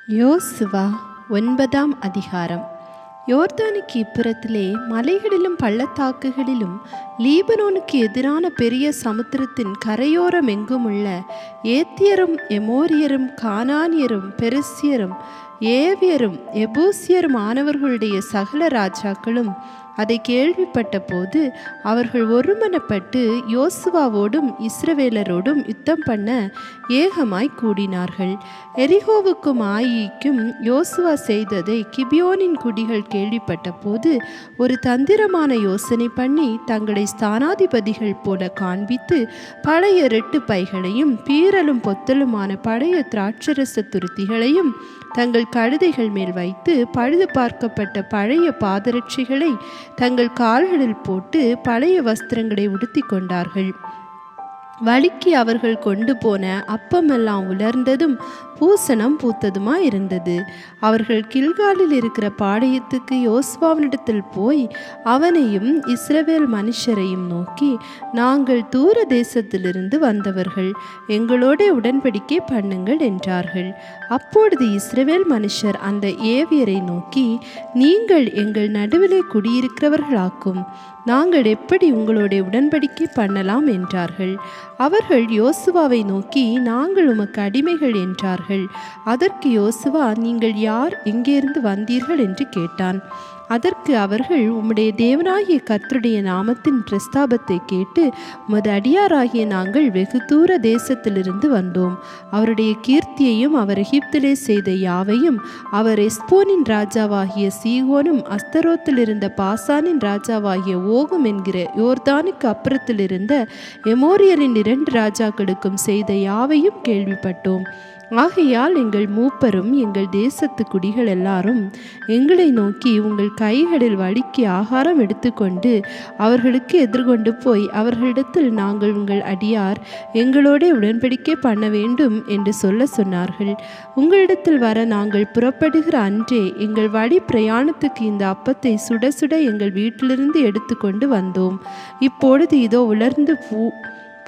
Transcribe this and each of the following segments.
யோசுவா 9ஆம் அதிகாரம். யோர்தானுக்கு இப்புறத்திலே மலைகளிலும் பள்ளத்தாக்குகளிலும் லீபனோனுக்கு எதிரான பெரிய சமுத்திரத்தின் கரையோரம் எங்குமுள்ள ஏத்தியரும் எமோரியரும் கானானியரும் பெரிசியரும் ஏவியரும் எபூசியரும் ஆனவர்களுடைய சகல ராஜாக்களும் அதை கேள்விப்பட்ட போது அவர்கள் ஒருமனப்பட்டு யோசுவாவோடும் இஸ்ரவேலரோடும் யுத்தம் பண்ண ஏகமாய் கூடினார்கள். எரிகோவுக்கும் ஆயிக்கும் யோசுவா செய்ததை கிபியோனின் குடிகள் கேள்விப்பட்ட போது ஒரு தந்திரமான யோசனை பண்ணி தங்களை ஸ்தானாதிபதிகள் போல காண்பித்து பழைய ரெட்டு பைகளையும் பீரலும் பொத்தலுமான பழைய திராட்சரச துருத்திகளையும் தங்கள் கழுதைகள் மேல் வைத்து பழுது பார்க்கப்பட்ட பழைய பாதரட்சிகளை தங்கள் கால்களில் போட்டு பழைய வஸ்திரங்களை உடுத்தி கொண்டார்கள். வழிக்கு அவர்கள் கொண்டு போன அப்பமெல்லாம் உலர்ந்ததும் பூசணம் பூத்ததுமாய் இருந்தது. அவர்கள் கில்காலில் இருக்கிற பாளையத்துக்கு யோசுவாவினிடத்தில் போய் அவனையும் இஸ்ரவேல் மனுஷரையும் நோக்கி, நாங்கள் தூர தேசத்திலிருந்து வந்தவர்கள், எங்களோட உடன்படிக்கை பண்ணுங்கள் என்றார்கள். அப்பொழுது இஸ்ரவேல் மனுஷர் அந்த ஏவியரை நோக்கி, நீங்கள் எங்கள் நடுவிலே குடியிருக்கிறவர்களாக்கும், நாங்கள் எப்படி உங்களோட உடன்படிக்கை பண்ணலாம் என்றார்கள். அவர்கள் யோசுவாவை நோக்கி, நாங்கள் உமக்கு அடிமைகள் என்றார்கள். அதற்கு யோசுவா, நீங்கள் யார், எங்கேருந்து வந்தீர்கள் என்று கேட்டான். அதற்கு அவர்கள், உம்முடைய தேவனாகிய கர்த்தருடைய நாமத்தின் பிரஸ்தாபத்தை கேட்டு உமது அடியாராகிய நாங்கள் வெகு தூர தேசத்திலிருந்து வந்தோம். அவருடைய கீர்த்தியையும் அவர் எகிப்திலே செய்த யாவையும் அவர் எஸ்போனின் ராஜாவாகிய சீகோனும் அஸ்தரோத்தில் இருந்த பாசானின் ராஜாவாகிய ஓகும் என்கிற யோர்தானுக்கு அப்புறத்தில் இருந்த எமோரியரின் 2 ராஜாக்களுக்கும் செய்த யாவையும் கேள்விப்பட்டோம். ஆகையால் எங்கள் மூப்பரும் எங்கள் தேசத்து குடிகள் எல்லாரும் எங்களை நோக்கி, உங்கள் கைகளில் வழிக்கு ஆகாரம் எடுத்துக்கொண்டு அவர்களுக்கு எதிர்கொண்டு போய் அவர்களிடத்தில், நாங்கள் உங்கள் அடியார், எங்களோட உடன்படிக்கை பண்ண வேண்டும் என்று சொன்னார்கள். உங்களிடத்தில் வர நாங்கள் புறப்படுகிற அன்றே எங்கள் வழி பிரயாணத்துக்கு இந்த அப்பத்தை சுட சுட எங்கள் வீட்டிலிருந்து எடுத்துக்கொண்டு வந்தோம். இப்பொழுது இதோ உலர்ந்து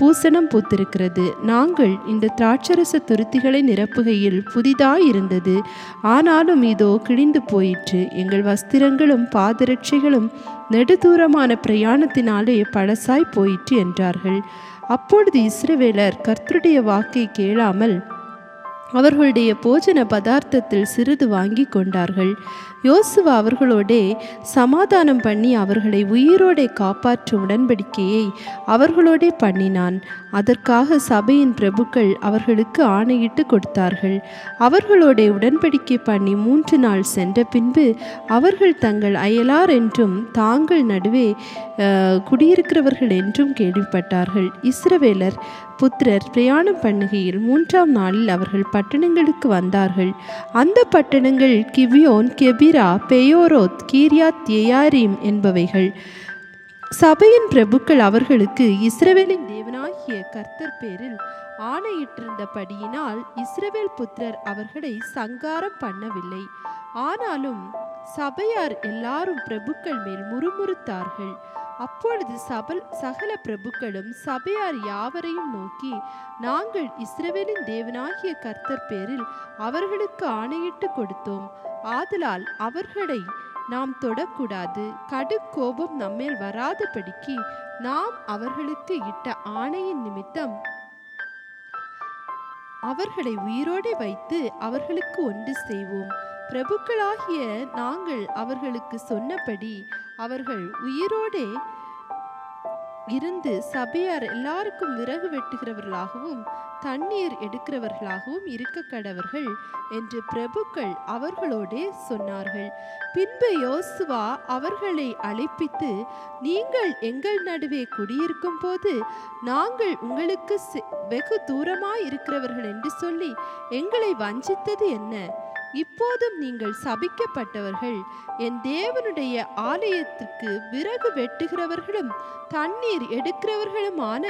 பூசணம் பூத்திருக்கிறது. நாங்கள் இந்த திராட்சரச துருத்திகளை நிரப்புகையில் புதிதாயிருந்தது, ஆனாலும் இதோ கிழிந்து போயிற்று. எங்கள் வஸ்திரங்களும் பாதரட்சைகளும் நெடுதூரமான பிரயாணத்தினாலே பழசாய் போயிற்று என்றார்கள். அப்பொழுது இஸ்ரவேலர் கர்த்தருடைய வாக்கை கேளாமல் அவர்களுடைய போஜன பதார்த்தத்தில் சிறிது வாங்கி கொண்டார்கள். யோசுவா அவர்களோடே சமாதானம் பண்ணி அவர்களை உயிரோடே காப்பாற்றும் உடன்படிக்கையை அவர்களோடே பண்ணினான். அதற்காக சபையின் பிரபுக்கள் அவர்களுக்கு ஆணையிட்டு கொடுத்தார்கள். அவர்களோடே உடன்படிக்கை பண்ணி 3 நாள் சென்ற பின்பு அவர்கள் தங்கள் அயலார் என்றும் தாங்கள் நடுவே குடியிருக்கிறவர்கள் என்றும் கேள்விப்பட்டார்கள். இஸ்ரவேலர் புத்திரர் பிரயாணம் பண்ணுகையில் 3ஆம் நாளில் அவர்கள் பட்டணங்களுக்கு வந்தார்கள். அந்த பட்டணங்கள் கிபியோன், கெபிரா, பெயோரோத், கீரியாத் ஏயாரீம் என்பவைகள். சபையின் பிரபுக்கள் அவர்களுக்கு இஸ்ரவேலின் தேவனாகிய கர்த்தர் பேரில் ஆணையிட்டிருந்தபடியினால் இஸ்ரவேல் புத்திரர் அவர்களை சங்காரம் பண்ணவில்லை. ஆனாலும் சபையார் எல்லாரும் பிரபுக்கள் மேல் முறுமுறுத்தார்கள். அப்பொழுது சகல பிரபுக்களும் சபையார் யாவரையும் நோக்கி, நாங்கள் இஸ்ரவேலின் தேவனாகிய கர்த்தர் பேரில் அவர்களுக்கு ஆணையிட்டு கொடுத்தோம், ஆதலால் அவர்களை நாம் தொடக்கூடாது. கடுங்கோபம் நம்மேல் வராதபடிக்கு நாம் அவர்களுக்கு இட்ட ஆணையின் நிமித்தம் அவர்களை உயிரோடு வைத்து அவர்களுக்கு ஒன்று செய்வோம். பிரபுக்களாகிய நாங்கள் அவர்களுக்கு சொன்னபடி அவர்கள் உயிரோடே இருந்து சபையார் எல்லாருக்கும் விறகு வெட்டுகிறவர்களாகவும் தண்ணீர் எடுக்கிறவர்களாகவும் இருக்க கடவர்கள் என்று பிரபுக்கள் அவர்களோடே சொன்னார்கள். பின்பு யோசுவா அவர்களை அழைப்பித்து, நீங்கள் எங்கள் நடுவே குடியிருக்கும் போது நாங்கள் உங்களுக்கு வெகு தூரமாய் இருக்கிறவர்கள் என்று சொல்லி எங்களை வஞ்சித்தது என்ன? இப்போதும் நீங்கள் சபிக்கப்பட்டவர்கள், என் தேவனுடைய ஆலயத்துக்கு விறகு வெட்டுகிறவர்களும் தண்ணீர் எடுக்கிறவர்களுமான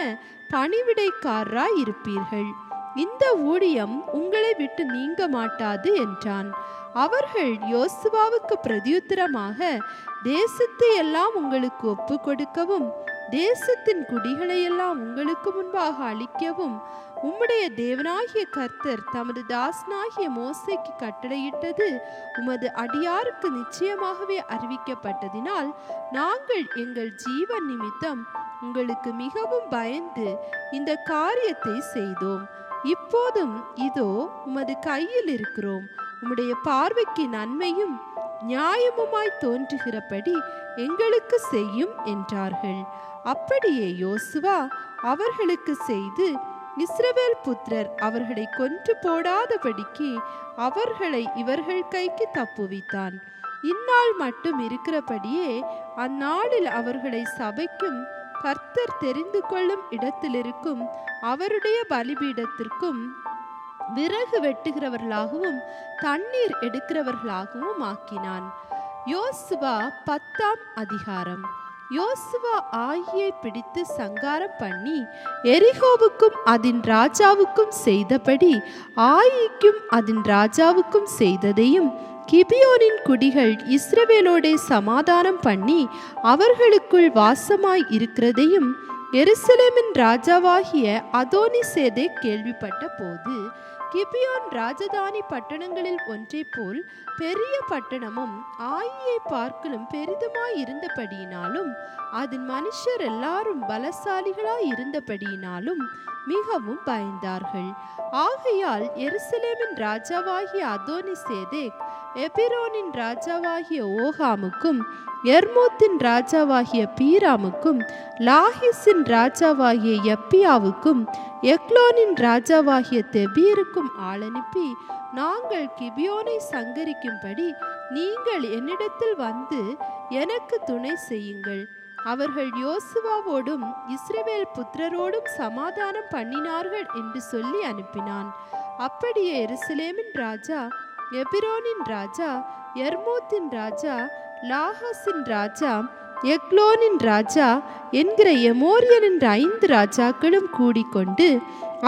பணிவிடைக்காரராய் இருப்பீர்கள். இந்த ஊழியம் உங்களை விட்டு நீங்க மாட்டாது என்றான். அவர்கள் யோசுவாவுக்கு பிரதியுத்தரமாக, தேசத்தை எல்லாம் உங்களுக்கு ஒப்பு கொடுக்கவும் தேசத்தின் குடிகளையெல்லாம் உங்களுக்கு முன்பாக அழிக்கவும் உம்முடைய தேவனாகிய கர்த்தர் தமது தாசனாகிய மோசேக்கு கட்டளையிட்டது உமது அடியாருக்கு நிச்சயமாகவே அறிவிக்கப்பட்டதினால் நாங்கள் எங்கள் ஜீவன் நிமித்தம் உங்களுக்கு மிகவும் பயந்து இந்த காரியத்தை செய்தோம். இப்போதும் இதோ உமது கையில் இருக்கிறோம். உம்முடைய பார்வைக்கு நன்மையும் நியாயமுமாய் தோன்றுகிறபடி எங்களுக்கு செய்யும் என்றார்கள். அப்படியே யோசுவா அவர்களுக்கு செய்து இஸ்ரவேல் புத்திரர் அவர்களை கொன்று போடாதபடிக்கு அவர்களை இவர்கள் கைக்கு தப்புவித்தான். இந்நாள் மட்டும் இருக்கிறபடியே அந்நாளில் அவர்களை சபைக்கும் கர்த்தர் தெரிந்து கொள்ளும் இடத்திலிருக்கும் அவருடைய பலிபீடத்திற்கும் விறகு வெட்டுகிறவர்களாகவும் தண்ணீர் எடுக்கிறவர்களாகவும் ஆக்கினான். யோசுவா 10ஆம் அதிகாரம். யோசுவா ஆயியை பிடித்து சங்காரம் பண்ணி எரிகோவுக்கும் அதன் ராஜாவுக்கும் செய்தபடி ஆயிக்கும் அதன் ராஜாவுக்கும் செய்ததையும் கிபியோனின் குடிகள் இஸ்ரவேலோடே சமாதானம் பண்ணி அவர்களுக்குள் வாசமாய் இருக்கிறதையும் எருசலேமின் ராஜாவாகிய அதோனிசேதே கேள்விப்பட்ட போது, கிபியோன் ராஜதானி பட்டணங்களில் ஒன்றை போல் பெரிய பட்டணமும் ஆயியை பார்க்கலும் பெரிதுமாய் இருந்தபடியினாலும் அதன் மனுஷர் எல்லாரும் பலசாலிகளாய் இருந்தபடியினாலும் மிகவும் பயந்தார்கள். ஆகையால் எருசலேமின் ராஜாவாகிய அதோனிசேதேக் எபிரோனின் ராஜாவாகிய ஓகாமுக்கும் எர்மோத்தின் ராஜாவாகிய பீராமுக்கும் லாஹிஸின் ராஜாவாகிய யப்பியாவுக்கும் எக்லோனின் ராஜாவாகிய தெபீருக்கும் ஆளனுப்பி, நாங்கள் கிபியோனை சங்கரிக்கும்படி நீங்கள் என்னிடத்தில் வந்து எனக்கு துணை செய்யுங்கள். அவர்கள் யோசுவாவோடும் இஸ்ரவேல் புத்திரரோடும் சமாதானம் பண்ணினார்கள் என்று சொல்லி அனுப்பினான். அப்படியே எருசலேமின் ராஜா, எபிரோனின் ராஜா, எர்மோத்தின் ராஜா, லாஹாசின் ராஜா, எக்லோனின் ராஜா என்கிற எமோரியன் என்ற 5 ராஜாக்களும் கூடிக்கொண்டு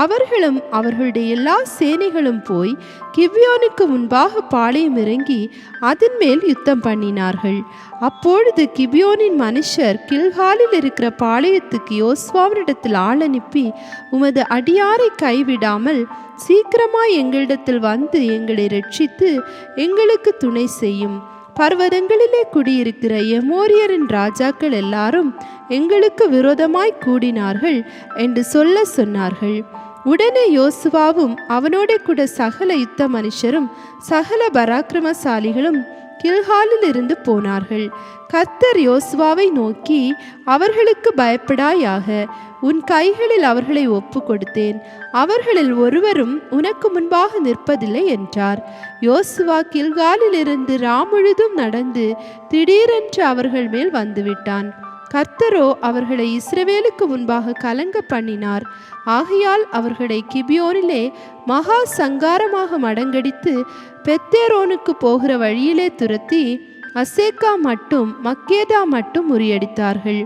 அவர்களும் அவர்களுடைய எல்லா சேனைகளும் போய் கிபியோனுக்கு முன்பாக பாளையம் இறங்கி அதன் மேல் யுத்தம் பண்ணினார்கள். அப்பொழுது கிபியோனின் மனுஷர் கில்காலில் இருக்கிற பாளையத்துக்கு யோசுவாவினிடத்தில் ஆள் அனுப்பி, உமது அடியாரை கைவிடாமல் சீக்கிரமாய் எங்களிடத்தில் வந்து எங்களை ரட்சித்து எங்களுக்கு துணை செய்யும். பர்வதங்களிலே குடியிருக்கிற எமோரியரின் ராஜாக்கள் எல்லாரும் எங்களுக்கு விரோதமாய் கூடினார்கள் என்று சொன்னார்கள். உடனே யோசுவாவும் அவனோட கூட சகல யுத்த மனுஷரும் சகல பராக்கிரமசாலிகளும் கில்காலில் இருந்து போனார்கள். கர்த்தர் யோசுவாவை நோக்கி, அவர்களுக்கு பயப்படாயாக, உன் கைகளில் அவர்களை ஒப்பு கொடுத்தேன், அவர்களில் ஒருவரும் உனக்கு முன்பாக நிற்பதில்லை என்றார். யோசுவா கில்காலில் இருந்து முழுதும் நடந்து திடீரென்று அவர்கள் மேல் வந்துவிட்டான். கர்த்தரோ அவர்களை இஸ்ரவேலுக்கு முன்பாக கலங்க பண்ணினார். ஆகையால் அவர்களை கிபியோனிலே மகா சங்காரமாக மடங்கடித்து பெத்தேரோனுக்கு போகிற வழியிலே துரத்தி அசேக்கா மட்டும் மக்கேதா மட்டும் முறியடித்தார்கள்.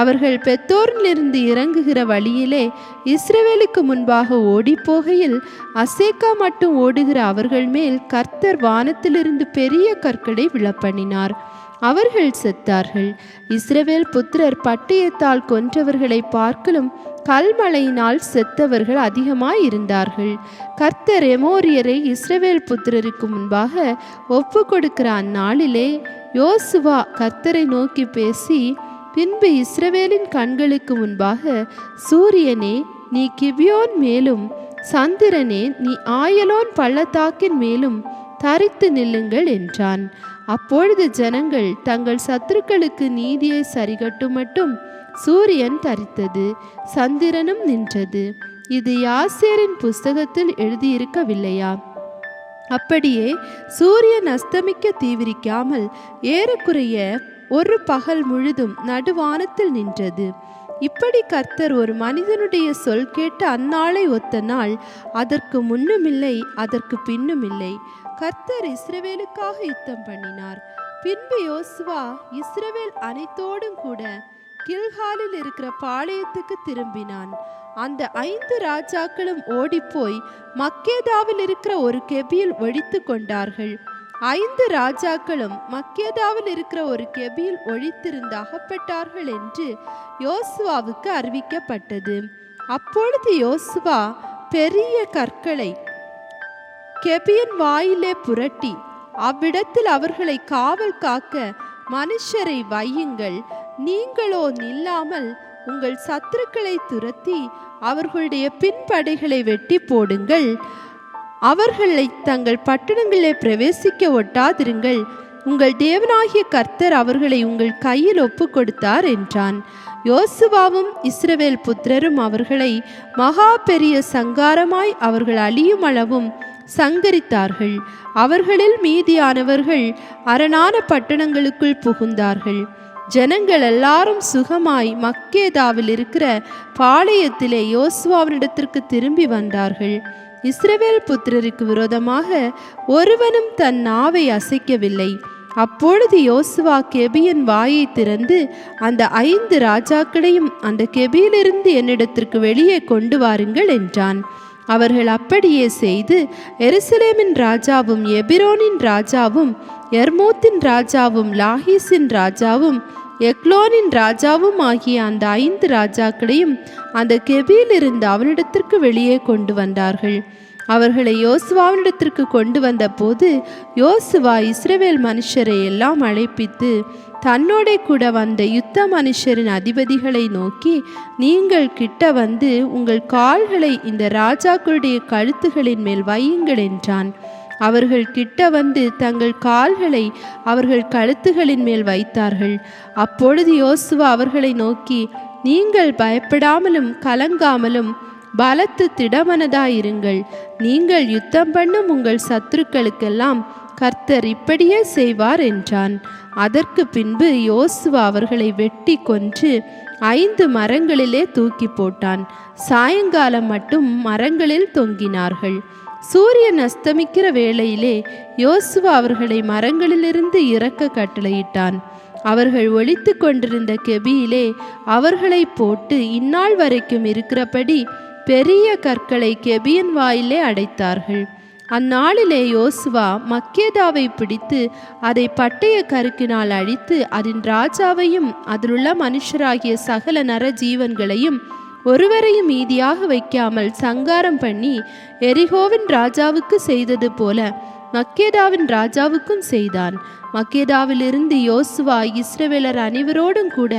அவர்கள் பெத்தோரிலிருந்து இறங்குகிற வழியிலே இஸ்ரவேலுக்கு முன்பாக ஓடிப்போகையில் அசேக்கா மட்டும் ஓடுகிற அவர்கள் மேல் கர்த்தர் வானத்திலிருந்து பெரிய கற்களை விழப்பண்ணினார். அவர்கள் செத்தார்கள். இஸ்ரவேல் புத்திரர் பட்டயத்தால் கொன்றவர்களை பார்க்கலும் கல்மழையினால் செத்தவர்கள் அதிகமாய் இருந்தார்கள். கர்த்தர் எமோரியரை இஸ்ரவேல் புத்திரருக்கு முன்பாக ஒப்பு கொடுக்கிற அந்நாளிலே யோசுவா கர்த்தரை நோக்கி பேசி, பின்பு இஸ்ரவேலின் கண்களுக்கு முன்பாக, சூரியனே நீ கிபியோன் மேலும், சந்திரனே நீ ஆயலோன் பள்ளத்தாக்கின் மேலும் தரித்து நில்லுங்கள் என்றான். அப்பொழுது ஜனங்கள் தங்கள் சத்துருக்களுக்கு நீதியை சரிகட்டும் மட்டும் சூரியன் தரித்தது, சந்திரனும் நின்றது. இது யாசேரின் புஸ்தகத்தில் எழுதியிருக்கவில்லையா? அப்படியே சூரியன் அஸ்தமிக்க தீவிரிக்காமல் ஏறக்குறைய ஒரு பகல் முழுதும் நடுவானத்தில் நின்றது. இப்படி கர்த்தர் ஒரு மனிதனுடைய சொல் கேட்டு அந்நாளை ஒத்த நாள் அதற்கு முன்னுமில்லை அதற்கு பின்னுமில்லை. கர்த்தர் இஸ்ரவேலுக்காக யுத்தம் பண்ணினார். பின்பு யோசுவா இஸ்ரவேல் அனைத்தோடும் கூட கில்காலில் இருக்கிற பாளையத்துக்கு திரும்பினான். அந்த 5 ராஜாக்களும் ஓடிப்போய் மக்கேதாவில் இருக்கிற ஒரு கெபியில் ஒழித்து கொண்டார்கள். 5 ராஜாக்களும் மக்கேதாவில் இருக்கிற ஒரு கெபியில் ஒழித்திருந்து அகப்பட்டார்கள் என்று யோசுவாவுக்கு அறிவிக்கப்பட்டது. அப்பொழுது யோசுவா பெரிய கற்களை கெபியின் வாயிலே புரட்டி அவ்விடத்தில் அவர்களை காவல் காக்க மனுஷரை வையுங்கள். நீங்களோ நில்லாமல் உங்கள் சத்துருக்களை துரத்தி அவர்களுடைய பின்படைகளை வெட்டி போடுங்கள். அவர்களை தங்கள் பட்டணங்களே பிரவேசிக்க ஒட்டாதிருங்கள். உங்கள் தேவனாகிய கர்த்தர் அவர்களை உங்கள் கையில் ஒப்பு கொடுத்தார் என்றான். யோசுவாவும் இஸ்ரவேல் புத்திரரும் அவர்களை மகா பெரிய சங்காரமாய் அவர்கள் அழியும் அளவும் சங்கரித்தார்கள். அவர்களில் மீதியானவர்கள் அரணான பட்டணங்களுக்குள் புகுந்தார்கள். ஜனங்கள் எல்லாரும் சுகமாய் மக்கேதாவில் இருக்கிற பாளையத்திலே யோசுவாவினிடத்திற்கு திரும்பி வந்தார்கள். இஸ்ரவேல் புத்திரருக்கு விரோதமாக ஒருவனும் தன் நாவை அசைக்கவில்லை. அப்பொழுது யோசுவா கெபியின் வாயை திறந்து அந்த 5 ராஜாக்களையும் அந்த கெபியிலிருந்து என்னிடத்திற்கு வெளியே கொண்டு வாருங்கள் என்றான். அவர்கள் அப்படியே செய்து எருசலேமின் ராஜாவும் எபிரோனின் ராஜாவும் எர்மூத்தின் ராஜாவும் லாஹீசின் ராஜாவும் எக்லோனின் ராஜாவும் ஆகிய அந்த 5 ராஜாக்களையும் அந்த கெபியிலிருந்து அவனிடத்திற்கு வெளியே கொண்டு வந்தார்கள். அவர்களை யோசுவாவினிடத்திற்கு கொண்டு வந்த போது யோசுவா இஸ்ரவேல் மனுஷரை எல்லாம் அழைப்பித்து தன்னோட கூட வந்த யுத்த மனுஷரின் அதிபதிகளை நோக்கி, நீங்கள் கிட்ட வந்து உங்கள் கால்களை இந்த ராஜாக்களுடைய கழுத்துகளின் மேல் வையுங்கள் என்றான். அவர்கள் கிட்ட வந்து தங்கள் கால்களை அவர்கள் கழுத்துகளின் மேல் வைத்தார்கள். அப்பொழுது யோசுவா அவர்களை நோக்கி, நீங்கள் பயப்படாமலும் கலங்காமலும் பலத்து திடமனதாயிருங்கள். நீங்கள் யுத்தம் பண்ணும் உங்கள் சத்துருக்களுக்கெல்லாம் கர்த்தர் இப்படியே செய்வார் என்றான். அதற்கு பின்பு யோசுவா அவர்களை வெட்டி கொன்று 5 மரங்களிலே தூக்கி போட்டான். சாயங்காலம் மட்டும் மரங்களில் தொங்கினார்கள். சூரியன் அஸ்தமிக்கிற வேளையிலே யோசுவா அவர்களை மரங்களிலிருந்து இறக்க கட்டளையிட்டான். அவர்கள் ஒளித்து கொண்டிருந்த கெபியிலே அவர்களை போட்டு இந்நாள் வரைக்கும் இருக்கிறபடி பெரிய கற்களை கெபியின் வாயிலே அடைத்தார்கள். அந்நாளிலே யோசுவா மக்கேதாவை பிடித்து அதை பட்டய கருக்கினால் அழித்து அதன் ராஜாவையும் அதிலுள்ள மனுஷராகிய சகல நர ஜீவன்களையும் ஒருவரையும் மீதியாக வைக்காமல் சங்காரம் பண்ணி எரிகோவின் ராஜாவுக்கு செய்தது போல மக்கேதாவின் ராஜாவுக்கும் செய்தான். மக்கேதாவிலிருந்து யோசுவா இஸ்ரவேலர் அனைவரோடும் கூட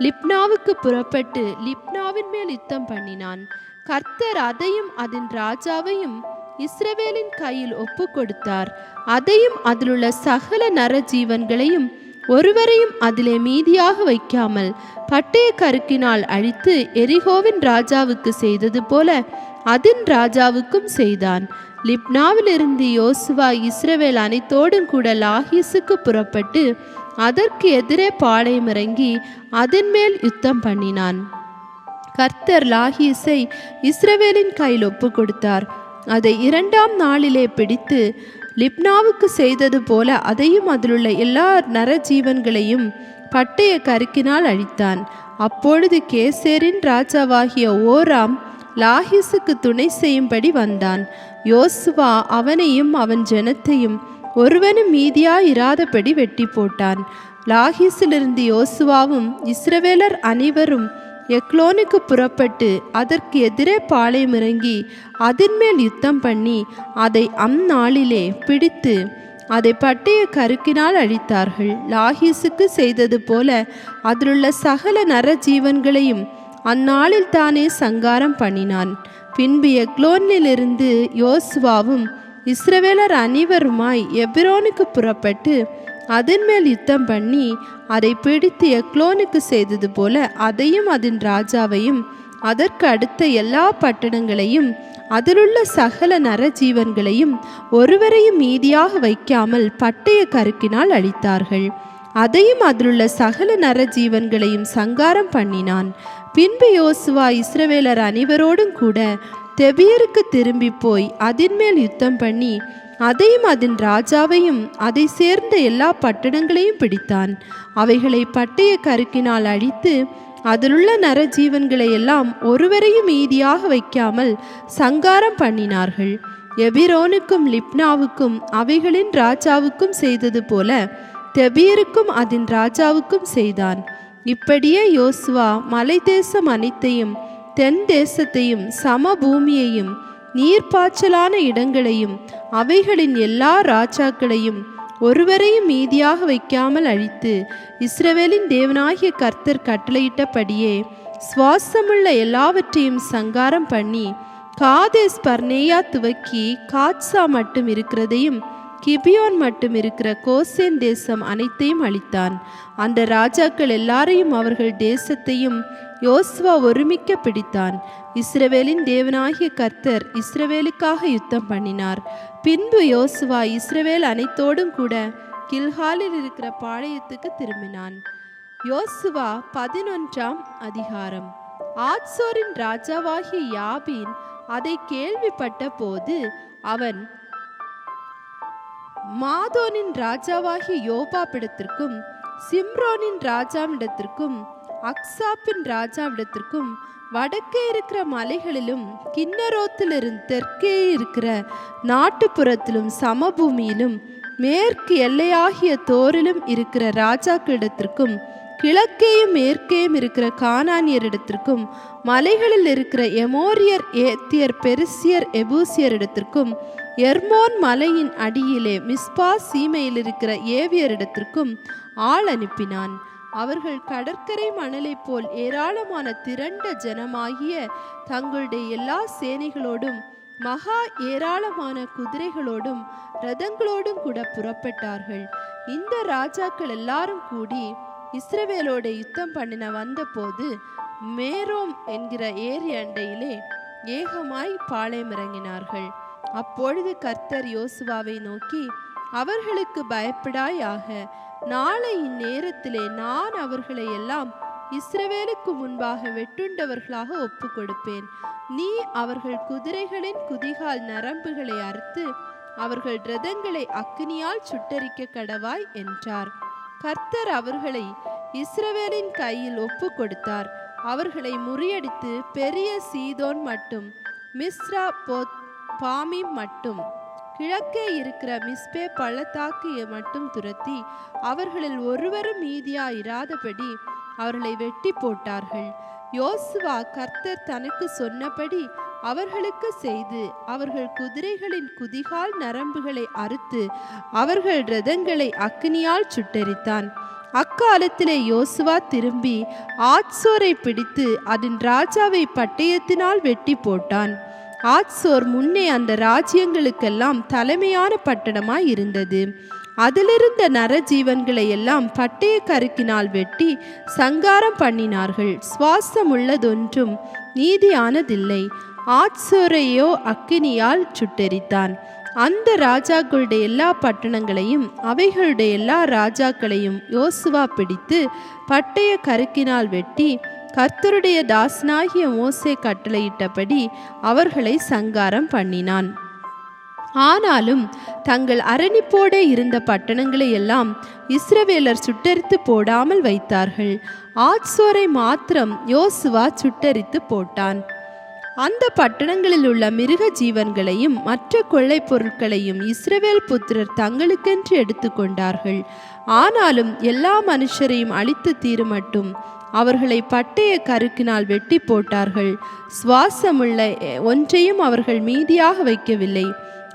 லிப்னாவுக்கு புறப்பட்டு லிப்னாவின் மேல் யுத்தம் பண்ணினான். கர்த்தர் அதையும் அதன் ராஜாவையும் இஸ்ரவேலின் கையில் ஒப்பு கொடுத்தார். அதையும் அதிலுள்ள சகல நர ஜீவன்களையும் ஒருவரையும் அதிலே மீதியாக வைக்காமல் பட்டய கருக்கினால் அழித்து எரிகோவின் ராஜாவுக்கு செய்தது போல அதன் ராஜாவுக்கும் செய்தான். லிப்னாவிலிருந்து யோசுவா இஸ்ரவேல் அனைத்தோடும் கூட லாஹீசுக்கு புறப்பட்டு அதற்கு எதிரே பாளையம் இறங்கி அதன் மேல் யுத்தம் பண்ணினான். கர்த்தர் லாஹீஸை இஸ்ரவேலின் கையில் ஒப்பு கொடுத்தார். அதை 2ஆம் நாளிலே பிடித்து லிப்னாவுக்கு செய்தது போல அதையும் அதிலுள்ள எல்லா நரஜீவன்களையும் பட்டய கருக்கினால் அழித்தான். அப்பொழுது கேசேரின் ராஜாவாகிய ஓராம் லாஹீசுக்கு துணை செய்யும்படி வந்தான். யோசுவா அவனையும் அவன் ஜனத்தையும் ஒருவனும் மீதியாயிராதபடி வெட்டி போட்டான். லாஹீசிலிருந்து யோசுவாவும் இஸ்ரவேலர் அனைவரும் எக்லோனுக்கு புறப்பட்டு அதற்கு எதிரே பாளையம் இறங்கி அதன் மேல் யுத்தம் பண்ணி அதை அந்நாளிலே பிடித்து அதை பட்டய கருக்கினால் அழித்தார்கள். லாஹீசுக்கு செய்தது போல அதிலுள்ள சகல நர ஜீவன்களையும் அந்நாளில் தானே சங்காரம் பண்ணினான். பின்பு எக்லோனிலிருந்து யோசுவாவும் இஸ்ரவேலர் அனைவருமாய் எபிரோனுக்கு புறப்பட்டு அதன் மேல் யுத்தம் பண்ணி அதை பிடித்து எக்லோனுக்கு செய்தது போல அதையும் அதன் ராஜாவையும் அதற்கு அடுத்த எல்லா பட்டணங்களையும் அதிலுள்ள சகல நரஜீவன்களையும் ஒருவரையும் மீதியாக வைக்காமல் பட்டய கருக்கினால் அழித்தார்கள். அதையும் அதிலுள்ள சகல நரஜீவன்களையும் சங்காரம் பண்ணினான். பின்பு யோசுவா இஸ்ரவேலர் அனைவரோடும் கூட தெபியருக்கு திரும்பி போய் அதன் மேல் யுத்தம் பண்ணி அதையும் அதன் ராஜாவையும் அதை சேர்ந்த எல்லா பட்டணங்களையும் பிடித்தான். அவைகளை பட்டய கருக்கினால் அழித்து அதிலுள்ள நரஜீவன்களை எல்லாம் ஒருவரையும் மீதியாக வைக்காமல் சங்காரம் பண்ணினார்கள். எபிரோனுக்கும் லிப்னாவுக்கும் அவைகளின் ராஜாவுக்கும் செய்தது போல தெபியருக்கும் அதன் ராஜாவுக்கும் செய்தான். இப்படியே யோசுவா மலை தேசம் அனைத்தையும் தென் தேசத்தையும் சமபூமியையும் நீர்ப்பாய்ச்சலான இடங்களையும் அவைகளின் எல்லா ராஜாக்களையும் ஒருவரையும் மீதியாக வைக்காமல் அழித்து, இஸ்ரவேலின் தேவனாகிய கர்த்தர் கட்டளையிட்டபடியே சுவாசமுள்ள எல்லாவற்றையும் சங்காரம் பண்ணி, காதேஸ் பர்னேயா துவக்கி காத்சா மட்டும் இருக்கிறதையும் கிபியோன் மட்டும் இருக்கிற கோசேன் தேசம் அனைத்தையும் அழித்தான். அந்த ராஜாக்கள் எல்லாரையும் அவர்கள் தேசத்தையும் யோசுவா ஒருமிக்க பிடித்தான். இஸ்ரவேலின் தேவனாகிய கர்த்தர் இஸ்ரவேலுக்காக யுத்தம் பண்ணினார். பின்பு யோசுவா இஸ்ரவேல் அனைத்தோடும் கூட கில்காலில் இருக்கிற பாளையத்துக்கு திரும்பினான். யோசுவா 11ஆம் அதிகாரம். ஆத்சோரின் ராஜாவாகிய யாபீன் அதை கேள்விப்பட்ட போது அவன் மாதோனின் ராஜாவாகிய யோபாபிடத்திற்கும் சிம்ரோனின் ராஜாவிடத்திற்கும் அக்சாப்பின் ராஜாவிடத்திற்கும் வடக்கே இருக்கிற மலைகளிலும் கின்னரோத்திலிருந்து தெற்கே இருக்கிற நாட்டுப்புறத்திலும் சமபூமியிலும் மேற்கு எல்லையாகிய தோரிலும் இருக்கிற ராஜாக்களிடத்திற்கும் கிழக்கேயும் மேற்கேயும் இருக்கிற கானானியரிடத்திற்கும் மலைகளில் இருக்கிற எமோரியர், ஏத்தியர், பெரிசியர், எபூசியர் இடத்திற்கும் எர்மோன் மலையின் அடியிலே மிஸ்பா சீமையில் இருக்கிற ஏவியரிடத்திற்கும் ஆள் அனுப்பினான். அவர்கள் கடற்கரை மணலை போல் ஏராளமான திரண்ட ஜனமாகிய தங்களுடைய எல்லா சேனைகளோடும் மகா ஏராளமான குதிரைகளோடும் இரதங்களோடும் கூட புறப்பட்டார்கள். இந்த ராஜாக்கள் எல்லாரும் கூடி இஸ்ரவேலோட யுத்தம் பண்ணின வந்த போது மேரோம் என்கிற ஏரி அண்டையிலே ஏகமாய் பாளையம் இறங்கினார்கள். அப்பொழுது கர்த்தர் யோசுவாவை நோக்கி, அவர்களுக்கு பயப்படாயாக, நாளை இந்நேரத்திலே நான் அவர்களை எல்லாம் இஸ்ரவேலுக்கு முன்பாக வெட்டுண்டவர்களாக ஒப்பு கொடுப்பேன். நீ அவர்கள் குதிரைகளின் குதிகால் நரம்புகளை அறுத்து அவர்கள் இரதங்களை அக்கினியால் சுட்டரிக்க கடவாய் என்றார். கர்த்தர் அவர்களை இஸ்ரவேலின் கையில் ஒப்பு கொடுத்தார். அவர்களை முறியடித்து பெரிய சீதோன் மட்டும் மிஸ்ரா பாமீம் மட்டும் கிழக்கே இருக்கிற மிஸ்பே பள்ளத்தாக்கு மட்டும் துரத்தி அவர்களில் ஒருவரும் மீதியா இராதபடி அவர்களை வெட்டி போட்டார்கள். யோசுவா கர்த்தர் தனக்கு சொன்னபடி அவர்களுக்கு செய்து அவர்கள் குதிரைகளின் குதிகால் நரம்புகளை அறுத்து அவர்கள் இரதங்களை அக்கினியால் சுட்டெரித்தான். அக்காலத்திலே யோசுவா திரும்பி ஆத்சோரை பிடித்து அதன் ராஜாவை பட்டயத்தினால் வெட்டி போட்டான். ஆத்சோர் முன்னே அந்த ராஜ்யங்களுக்கெல்லாம் தலைமையான பட்டணமாய் இருந்தது. அதிலிருந்த நரஜீவன்களை எல்லாம் பட்டய கருக்கினால் வெட்டி சங்காரம் பண்ணினார்கள். சுவாசம் உள்ளதொன்றும் நீதியானதில்லை. ஆத்சோரையோ அக்கினியால் சுட்டெரித்தான். அந்த ராஜாக்களுடைய எல்லா பட்டணங்களையும் அவைகளுடைய எல்லா ராஜாக்களையும் யோசுவா பிடித்து பட்டய கருக்கினால் வெட்டி கர்த்தருடைய தாசனாகிய மோசே கட்டளையிட்டபடி அவர்களை சங்காரம் பண்ணினான். ஆனாலும் தங்கள் அரணிப்போடே இருந்த பட்டணங்களை எல்லாம் இஸ்ரவேலர் சுட்டரித்து போடாமல் வைத்தார்கள். ஆத்சோரை மாத்திரம் யோசுவா சுட்டரித்து போட்டான். அந்த பட்டணங்களில் உள்ள மிருக ஜீவன்களையும் மற்ற கொள்ளை பொருட்களையும் இஸ்ரவேல் புத்திரர் தங்களுக்கென்று எடுத்து கொண்டார்கள். ஆனாலும் எல்லா மனுஷரையும் அழித்து தீருமட்டும் அவர்களை பட்டய கருக்கினால் வெட்டி போட்டார்கள். சுவாசமுள்ள ஒன்றையும் அவர்கள் மீதியாக வைக்கவில்லை.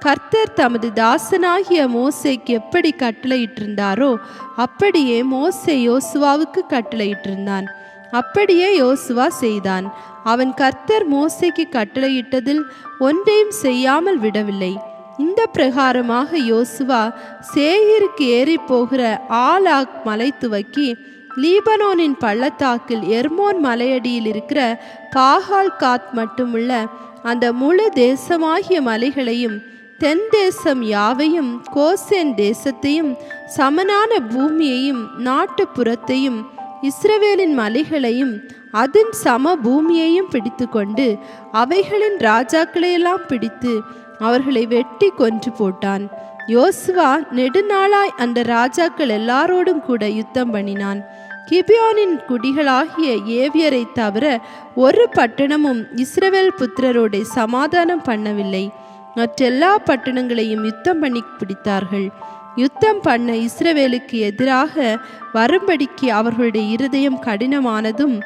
கர்த்தர் தமது தாசனாகிய மோசேக்கு எப்படி கட்டளையிட்டிருந்தாரோ அப்படியே மோசே யோசுவாவுக்கு கட்டளையிட்டிருந்தான். அப்படியே யோசுவா செய்தான். அவன் கர்த்தர் மோசேக்கு கட்டளையிட்டதில் ஒன்றையும் செய்யாமல் விடவில்லை. இந்த பிரகாரமாக யோசுவா சேயீருக்கு ஏறி போகிற ஆலாக் மலை துவக்கி லீபனோனின் பள்ளத்தாக்கில் எர்மோன் மலையடியில் இருக்கிற பாகால் காத் மட்டுமுள்ள அந்த முழு தேசமாகிய மலைகளையும் தென் தேசம் யாவையும் கோசேன் தேசத்தையும் சமனான பூமியையும் நாட்டுப்புறத்தையும் இஸ்ரவேலின் மலைகளையும் அதன் சம பூமியையும் பிடித்து கொண்டு அவைகளின் ராஜாக்களையெல்லாம் பிடித்து அவர்களை வெட்டி கொன்று போட்டான். யோசுவா நெடுநாளாய் அந்த ராஜாக்கள் எல்லாரோடும் கூட யுத்தம் பண்ணினான். கிபியோனின் குடிகளாகிய ஏவியரை தவிர ஒரு பட்டணமும் இஸ்ரவேல் புத்திரரோட சமாதானம் பண்ணவில்லை. மற்றெல்லா பட்டணங்களையும் யுத்தம் பண்ணி பிடித்தார்கள். யுத்தம் பண்ண இஸ்ரவேலுக்கு எதிராக வரும்படிக்கு அவர்களுடைய இருதயம் கடினமானதும்,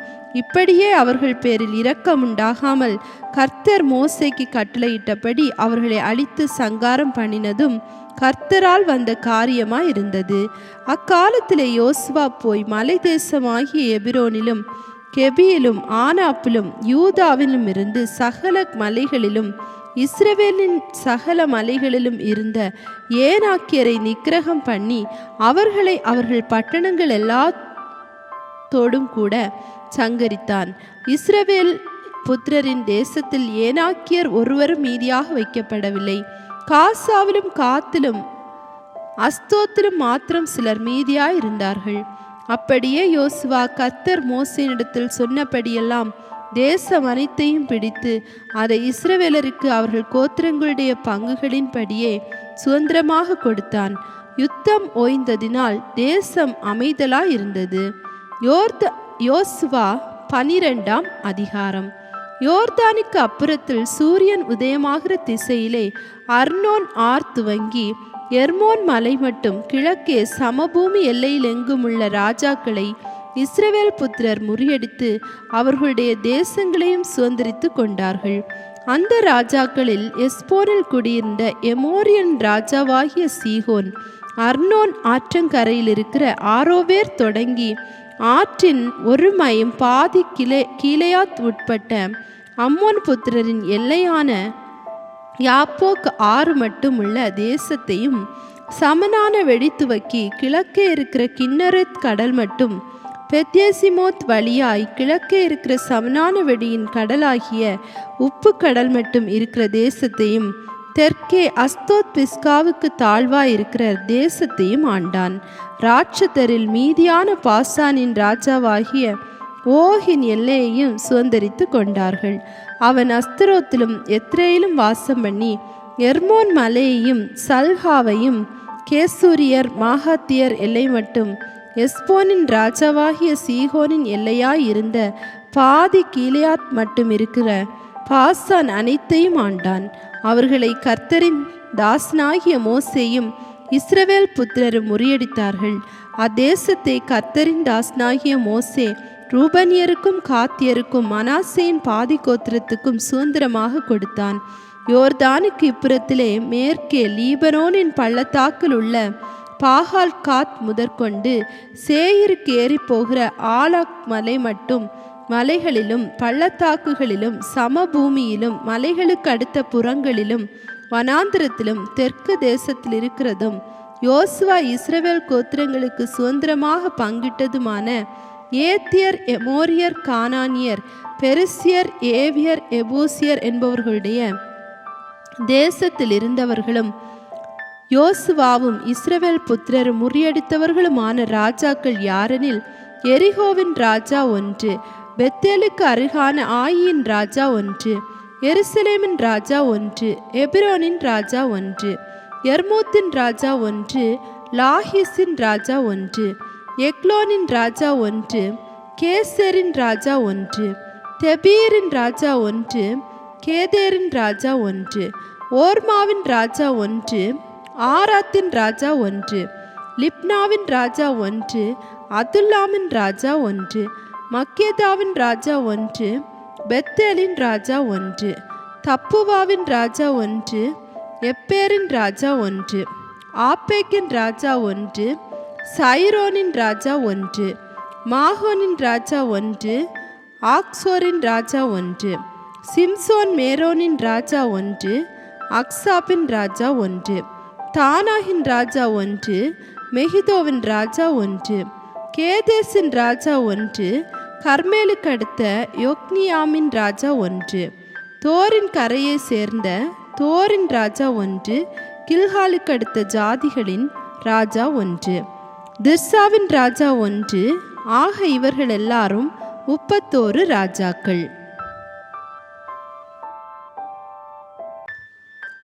இப்படியே அவர்கள் பேரில் இரக்கம் உண்டாகாமல் கர்த்தர் மோசேக்கு கட்டளையிட்டபடி அவர்களை அழித்து சங்காரம் பண்ணினதும் கர்த்தரால் வந்த காரியமாய் இருந்தது. அக்காலத்திலே யோசுவா போய் மலை தேசமாகிய எபிரோனிலும் கெபியிலும் ஆனாப்பிலும் யூதாவிலும் இருந்து சகல மலைகளிலும் இஸ்ரவேலின் சகல மலைகளிலும் இருந்த ஏனாக்கியரை நிக்கிரகம் பண்ணி அவர்களை அவர்கள் பட்டணங்கள் எல்லாத்தோடும் கூட சங்கரித்தான். இஸ்ரவேல் புத்திரரின் தேசத்தில் ஏனாக்கியர் ஒருவரும் மீதியாக வைக்கப்படவில்லை. காசாவிலும் காத்திலும் அஸ்தோத்திலும் மாத்திரம் சிலர் மீதியாய் இருந்தார்கள். அப்படியே யோசுவா கர்த்தர் மோசேயினிடத்தில் சொன்னபடியெல்லாம் தேசம் அனைத்தையும் பிடித்து அதை இஸ்ரவேலருக்கு அவர்கள் கோத்திரங்களுடைய பங்குகளின்படியே சுதந்திரமாக கொடுத்தான். யுத்தம் ஓய்ந்ததினால் தேசம் அமைதலாய் இருந்தது. யோசுவா 12ஆம் அதிகாரம். யோர்தானுக்கு அப்புறத்தில் சூரியன் உதயமாகிற திசையிலே அர்னோன் ஆர் துவங்கி எர்மோன் மலை மட்டும் கிழக்கே சமபூமி எல்லையில் எங்கும் உள்ள ராஜாக்களை இஸ்ரவேல் புத்திரர் முறியடித்து அவர்களுடைய தேசங்களையும் சுதந்திரித்து கொண்டார்கள். அந்த ராஜாக்களில் எஸ்போனில் குடியிருந்த எமோரியன் ராஜாவாகிய சீகோன் அர்னோன் ஆற்றங்கரையில் இருக்கிற ஆரோவேர் தொடங்கி ஆற்றின் ஒரு மையம் பாதி கீலேயாத் உட்பட்ட அம்மோன் புத்திரரின் எல்லையான யாப்போக் ஆறு மட்டும் உள்ள தேசத்தையும் சமனான வெடி துவக்கி கிழக்கே இருக்கிற கின்னரத் கடல் மட்டும் பெத்யேசிமோத் வழியாய் கிழக்கே இருக்கிற சமனான வெடியின் கடலாகிய உப்பு கடல் மட்டும் இருக்கிற தேசத்தையும் தெற்கே அஸ்தோத் பிஸ்காவுக்கு தாழ்வாய் இருக்கிற தேசத்தையும் ஆண்டான். ராட்சதரில் மீதியான பாசானின் ராஜாவாகிய ஓகின் எல்லையையும் சுதந்திரித்து கொண்டார்கள். அவன் அஸ்தரோத்திலும் எத்ரேயிலும் வாசம் பண்ணி எர்மோன் மலையையும் சல்ஹாவையும் கேசூரியர் மாகாத்தியர் எல்லை மட்டும் எஸ்போனின் ராஜாவாகிய சீகோனின் எல்லையாய் இருந்த பாதி கீலேயாத் மட்டும் இருக்கிற பாசான் அனைத்தையும் ஆண்டான். அவர்களை கர்த்தரின் தாசனாகிய மோசேயும் இஸ்ரவேல் புத்திரரும் முறியடித்தார்கள். அத்தேசத்தை கர்த்தரின் தாசனாகிய மோசே ரூபனியருக்கும் காத்தியருக்கும் மனாசேயின் பாதி கோத்திரத்துக்கும் சுதந்திரமாக கொடுத்தான். யோர்தானுக்கு இப்புறத்திலே மேற்கே லீபனோனின் பள்ளத்தாக்கில் உள்ள பாகால் காத் முதற்கொண்டு சேயிருக்கு ஏறி போகிற ஆலாக் மலை மட்டும் மலைகளிலும் பள்ளத்தாக்குகளிலும் சமபூமியிலும் மலைகளுக்கு அடுத்த புறங்களிலும் வனாந்திரத்திலும் தெற்கு தேசத்தில் இருக்கிறதும் யோசுவா இஸ்ரவேல் கோத்திரங்களுக்கு சுதந்திரமாக பங்கிட்டதுமான ஏத்தியர் எமோரியர் கானானியர் பெரிசியர் ஏவியர் எபூசியர் என்பவர்களுடைய தேசத்தில் இருந்தவர்களும் யோசுவாவும் இஸ்ரவேல் புத்திரரும் முறியடித்தவர்களுமான ராஜாக்கள் யாரெனில் எரிகோவின் ராஜா ஒன்று, பெத்தேலுக்கு அருகான ஆயின் ராஜா ஒன்று, எருசலேமின் ராஜா ஒன்று, எபிரோனின் ராஜா ஒன்று, எர்மூத்தின் ராஜா ஒன்று, லாஹிஸின் ராஜா ஒன்று, எக்லோனின் ராஜா ஒன்று, கேசரின் ராஜா ஒன்று, தெபீரின் ராஜா ஒன்று, கேதேரின் ராஜா ஒன்று, ஓர்மாவின் ராஜா ஒன்று, ஆராத்தின் ராஜா ஒன்று, லிப்னாவின் ராஜா ஒன்று, அதுல்லாமின் ராஜா ஒன்று, மக்கேதாவின் ராஜா ஒன்று, பெத்தேலின் ராஜா ஒன்று, தப்புவாவின் ராஜா ஒன்று, எப்பேரின் ராஜா ஒன்று, ஆப்பேக்கின் ராஜா ஒன்று, சைரோனின் ராஜா ஒன்று, மாகோனின் ராஜா ஒன்று, ஆக்சோரின் ராஜா ஒன்று, சிம்சோன் மேரோனின் ராஜா ஒன்று, அக்சாபின் ராஜா ஒன்று, தானாகின் ராஜா ஒன்று, மெகிதோவின் ராஜா ஒன்று, கேதேசின் ராஜா ஒன்று, கர்மேலுக்கு அடுத்த யோக்னியாமின் ராஜா ஒன்று, தோரின் கரையை சேர்ந்த தோரின் ராஜா ஒன்று, கில்காலுக்கு அடுத்த ஜாதிகளின் ராஜா ஒன்று, திர்சாவின் ராஜா ஒன்று. ஆக இவர்கள் எல்லாரும் 31 ராஜாக்கள்.